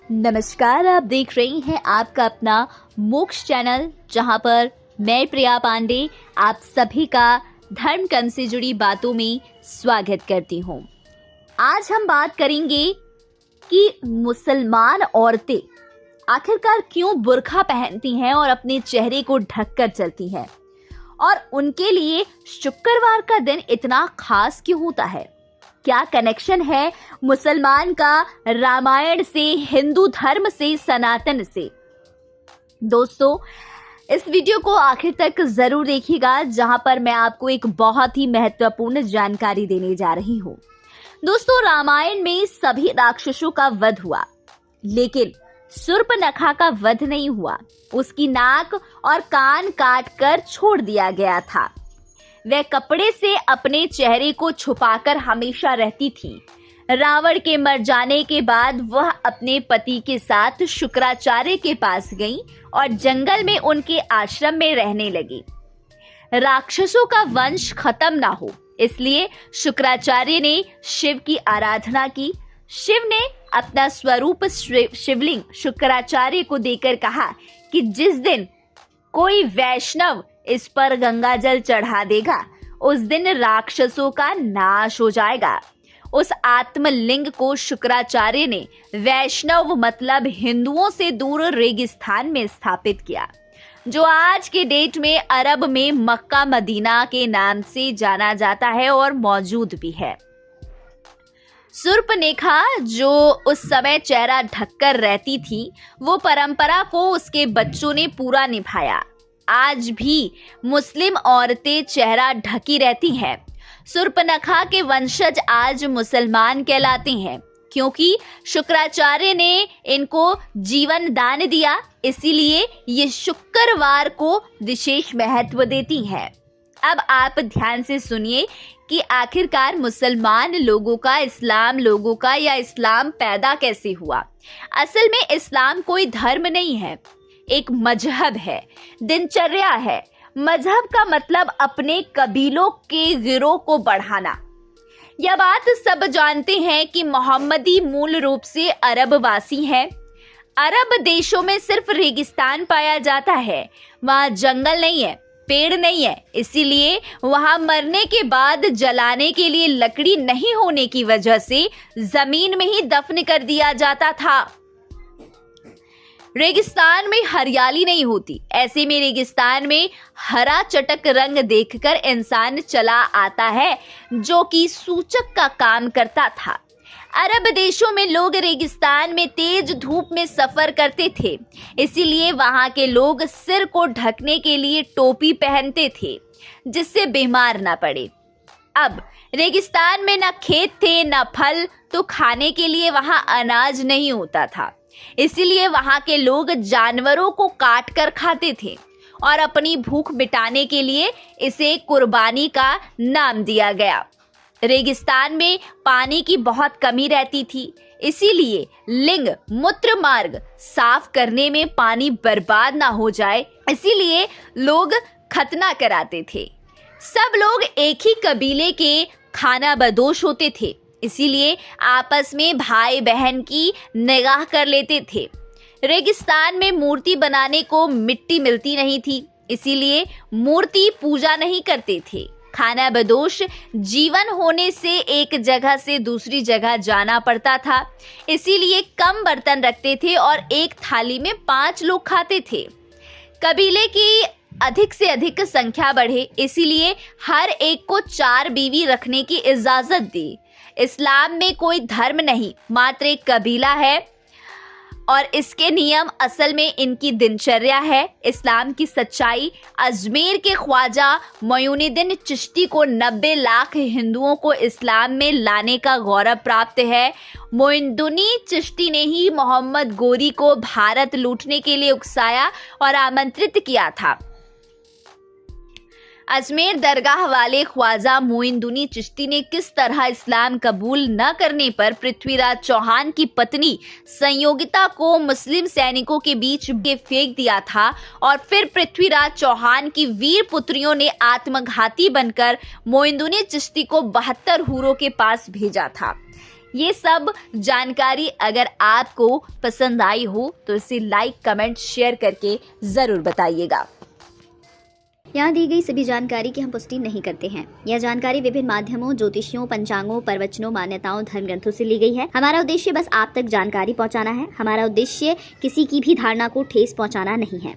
नमस्कार, आप देख रही हैं आपका अपना मोक्ष चैनल, जहां पर मैं प्रिया पांडे आप सभी का धर्म कर्म से जुड़ी बातों में स्वागत करती हूं। आज हम बात करेंगे कि मुसलमान औरतें आखिरकार क्यों बुर्का पहनती हैं और अपने चेहरे को ढककर चलती हैं, और उनके लिए शुक्रवार का दिन इतना खास क्यों होता है। क्या कनेक्शन है मुसलमान का रामायण से, हिंदू धर्म से, सनातन से। दोस्तों, इस वीडियो को आखिर तक जरूर देखिएगा, जहां पर मैं आपको एक बहुत ही महत्वपूर्ण जानकारी देने जा रही हूं। दोस्तों, रामायण में सभी राक्षसों का वध हुआ, लेकिन शूर्पणखा का वध नहीं हुआ। उसकी नाक और कान काटकर छोड़ दिया गया था। वह कपड़े से अपने चेहरे को छुपाकर हमेशा रहती थी। रावण के मर जाने के बाद वह अपने पति के साथ शुक्राचार्य के पास गई और जंगल में उनके आश्रम में रहने लगी। राक्षसों का वंश खत्म ना हो, इसलिए शुक्राचार्य ने शिव की आराधना की। शिव ने अपना स्वरूप शिवलिंग शुक्राचार्य को देकर कहा कि जिस दिन कोई वैष्णव इस पर गंगा जल चढ़ा देगा, उस दिन राक्षसों का नाश हो जाएगा। उस आत्मलिंग को शुक्राचार्य ने वैष्णव मतलब हिंदुओं से दूर रेगिस्तान में स्थापित किया, जो आज के डेट में अरब में मक्का मदीना के नाम से जाना जाता है और मौजूद भी है। शूर्पणखा, जो उस समय चेहरा ढककर रहती थी, वो परंपरा को उसके बच्चों ने पूरा निभाया। आज भी मुस्लिम औरतें चेहरा ढकी रहती हैं। शूर्पणखा के वंशज आज मुसलमान कहलाते हैं, क्योंकि शुक्राचार्य ने इनको जीवन दान दिया, इसीलिए ये शुक्रवार को विशेष महत्व देती हैं। अब आप ध्यान से सुनिए कि आखिरकार मुसलमान लोगों का, इस्लाम लोगों का, या इस्लाम पैदा कैसे हुआ। असल में इस्लाम कोई धर्म नहीं है, एक मजहब है, दिनचर्या है। मजहब का मतलब अपने कबीलों के गिरोह को बढ़ाना। यह बात सब जानते हैं कि मोहम्मदी मूल रूप से अरबवासी हैं। अरब देशों में सिर्फ रेगिस्तान पाया जाता है, वहाँ जंगल नहीं है, पेड़ नहीं है, इसीलिए वहां मरने के बाद जलाने के लिए लकड़ी नहीं होने की वजह से जमीन में ही दफन कर दिया जाता था। रेगिस्तान में हरियाली नहीं होती, ऐसे में रेगिस्तान में हरा चटक रंग देखकर इंसान चला आता है, जो कि सूचक का काम करता था। अरब देशों में लोग रेगिस्तान में तेज धूप में सफर करते थे, इसीलिए वहां के लोग सिर को ढकने के लिए टोपी पहनते थे, जिससे बीमार ना पड़े। अब रेगिस्तान में ना खेत थे ना फल, तो खाने के लिए वहां अनाज नहीं होता था, इसीलिए वहां के लोग जानवरों को काट कर खाते थे और अपनी भूख मिटाने के लिए इसे कुर्बानी का नाम दिया गया। रेगिस्तान में पानी की बहुत कमी रहती थी, इसीलिए लिंग मूत्र मार्ग साफ करने में पानी बर्बाद ना हो जाए, इसीलिए लोग खतना कराते थे। सब लोग एक ही कबीले के खाना बदोश होते थे, इसीलिए आपस में भाई बहन की निगाह कर लेते थे। रेगिस्तान में मूर्ति बनाने को मिट्टी मिलती नहीं थी, इसीलिए मूर्ति पूजा नहीं करते थे। खाना बदोश जीवन होने से एक जगह से दूसरी जगह जाना पड़ता था, इसीलिए कम बर्तन रखते थे और एक थाली में 5 लोग खाते थे। कबीले की अधिक से अधिक संख्या बढ़े, इसीलिए हर एक को 4 बीवी रखने की इजाजत दी। इस्लाम में कोई धर्म नहीं, मात्र एक कबीला है और इसके नियम असल में इनकी दिनचर्या है। इस्लाम की सच्चाई, अजमेर के ख्वाजा मोइनुद्दीन चिश्ती को 90 लाख हिंदुओं को इस्लाम में लाने का गौरव प्राप्त है। मोइनुद्दीन चिश्ती ने ही मोहम्मद गोरी को भारत लूटने के लिए उकसाया और आमंत्रित किया था। अजमेर दरगाह वाले ख्वाजा मोइनुद्दीन चिश्ती ने किस तरह इस्लाम कबूल न करने पर पृथ्वीराज चौहान की पत्नी संयोगिता को मुस्लिम सैनिकों के बीच फेंक दिया था, और फिर पृथ्वीराज चौहान की वीर पुत्रियों ने आत्मघाती बनकर मोइनुद्दीन चिश्ती को 72 हूरों के पास भेजा था। ये सब जानकारी अगर आपको पसंद आई हो तो इसे लाइक, कमेंट, शेयर करके ज़रूर बताइएगा। यहाँ दी गई सभी जानकारी की हम पुष्टि नहीं करते हैं। यह जानकारी विभिन्न माध्यमों, ज्योतिषियों, पंचांगों, प्रवचनों, मान्यताओं, धर्म ग्रंथों से ली गई है। हमारा उद्देश्य बस आप तक जानकारी पहुँचाना है। हमारा उद्देश्य किसी की भी धारणा को ठेस पहुँचाना नहीं है।